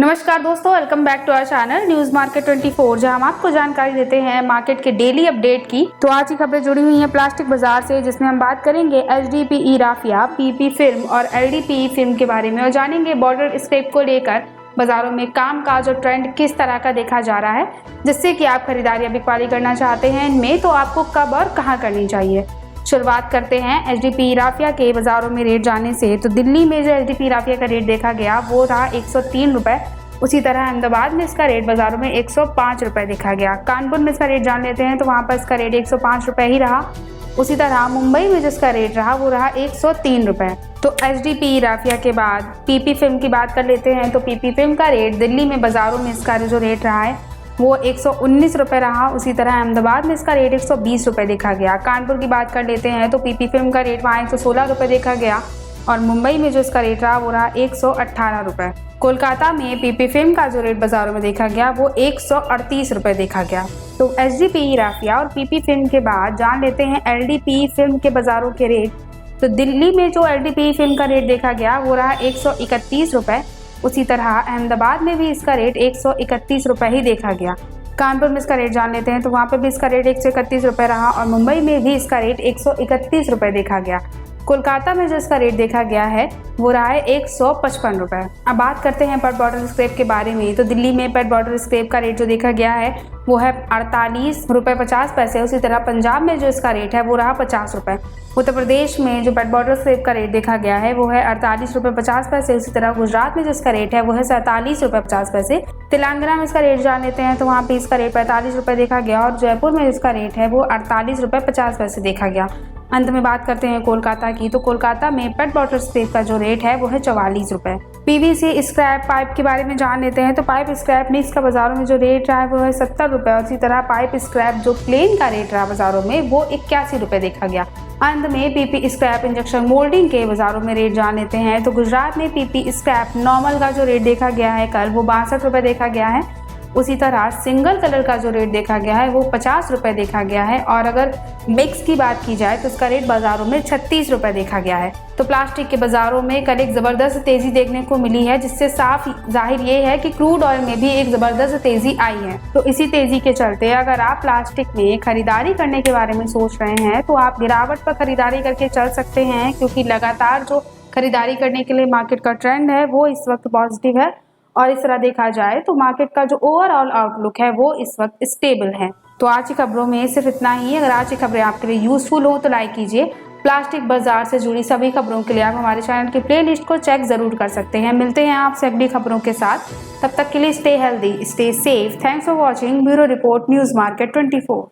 नमस्कार दोस्तों, welcome back to our channel news market 24, जहां हम आपको जानकारी देते हैं मार्केट के डेली अपडेट की। तो आज की खबरें जुड़ी हुई हैं प्लास्टिक बाजार से, जिसमें हम बात करेंगे एचडीपीई राफिया, पीपी फिल्म और एलडीपीई फिल्म के बारे में और जानेंगे बॉर्डर स्क्रैप को लेकर बाजारों में कामकाज और ट्रेंड किस तरह का देखा जा रहा है, जिससे कि आप खरीदारी या बिकवाली करना चाहते हैं इनमें तो आपको कब और कहाँ करनी चाहिए। शुरुआत करते हैं एचडीपीई राफिया के बाजारों में रेट जाने से। तो दिल्ली में जो एचडीपीई राफिया का रेट देखा गया वो रहा 103 रुपए। उसी तरह अहमदाबाद में इसका रेट बाजारों में 105 रुपए देखा गया। कानपुर में इसका रेट जान लेते हैं तो वहां पर इसका रेट 105 रुपए ही रहा। उसी तरह मुंबई में जिसका रेट रहा वो रहा 103 रुपए। तो एचडीपीई राफिया के बाद पीपी फिल्म की बात कर लेते हैं। तो पीपी फिल्म का रेट दिल्ली में बाजारों में इसका जो रेट रहा है वो 119 रुपए रहा। उसी तरह अहमदाबाद में इसका रेट 120 रुपए देखा गया। कानपुर की बात कर लेते हैं तो पीपी फिल्म का रेट वहाँ 116 रुपए देखा गया और मुंबई में जो इसका रेट रहा वो रहा 118 रुपए। कोलकाता में पीपी फिल्म का जो रेट बाजारों में देखा गया वो 138 रुपए देखा गया। तो एचडीपीई राफिया और पीपी फिल्म के बाद जान लेते हैं एलडीपीई फिल्म के बाजारों के रेट। तो दिल्ली में जो एलडीपीई फिल्म का रेट देखा गया वो रहा 131 रुपए। उसी तरह अहमदाबाद में भी इसका रेट 131 रुपए ही देखा गया। कानपुर में इसका रेट जान लेते हैं तो वहाँ पे भी इसका रेट 131 रुपए रहा और मुंबई में भी इसका रेट 131 रुपए देखा गया। कोलकाता में जो इसका रेट देखा गया है वो रहा है 155 रुपए। अब बात करते हैं पेट बॉटल स्क्रैप के बारे में। तो दिल्ली में पेट बॉटल स्क्रैप का रेट जो देखा गया है वो है 48 रुपए 50 पैसे। उसी तरह पंजाब में जो इसका रेट है वो रहा 50 रुपए। उत्तर प्रदेश में जो पेट बॉटल स्क्रैप का रेट देखा गया है वो है 48 रुपए 50 पैसे। उसी तरह गुजरात में जो इसका रेट है वो है 47 रुपए 50 पैसे। तेलंगाना में इसका रेट जान लेते हैं तो वहाँ पे इसका रेट 45 रुपए देखा गया और जयपुर में इसका रेट है वो 48 रुपए 50 पैसे देखा गया। अंत में बात करते हैं कोलकाता की। तो कोलकाता में पेट बॉटल स्क्रैप का जो रेट है वो है 44 रुपए। पीवीसी स्क्रैप पाइप के बारे में जान लेते हैं। तो पाइप स्क्रैप मिक्स का बाजारों में जो रेट रहा है वो है 70 रुपए और इसी तरह पाइप स्क्रैप जो प्लेन का रेट रहा बाजारों में वो 81 रुपए देखा गया। अंत में पीपी स्क्रैप इंजेक्शन मोल्डिंग के बाजारों में रेट जान लेते हैं। तो गुजरात में पीपी स्क्रैप नॉर्मल का जो रेट देखा गया है कल वो 62 रुपए देखा गया है। उसी तरह सिंगल कलर का जो रेट देखा गया है वो 50 रुपए देखा गया है और अगर मिक्स की बात की जाए तो इसका रेट बाजारों में 36 रुपए देखा गया है। तो प्लास्टिक के बाजारों में कल एक जबरदस्त तेजी देखने को मिली है, जिससे साफ जाहिर ये है कि क्रूड ऑयल में भी एक जबरदस्त तेजी आई है। तो इसी तेजी के चलते अगर आप प्लास्टिक में खरीदारी करने के बारे में सोच रहे हैं तो आप गिरावट पर खरीदारी करके चल सकते हैं, क्योंकि लगातार जो खरीदारी करने के लिए मार्केट का ट्रेंड है वो इस वक्त पॉजिटिव है और इस तरह देखा जाए तो मार्केट का जो ओवरऑल आउटलुक है वो इस वक्त स्टेबल है। तो आज की खबरों में सिर्फ इतना ही। अगर आज की खबरें आपके लिए यूजफुल हो तो लाइक कीजिए। प्लास्टिक बाजार से जुड़ी सभी खबरों के लिए आप हमारे चैनल की प्लेलिस्ट को चेक जरूर कर सकते हैं। मिलते हैं आपसे अगली खबरों के साथ, तब तक के लिए stay healthy, stay safe. Thanks for watching. Bureau report news market 24।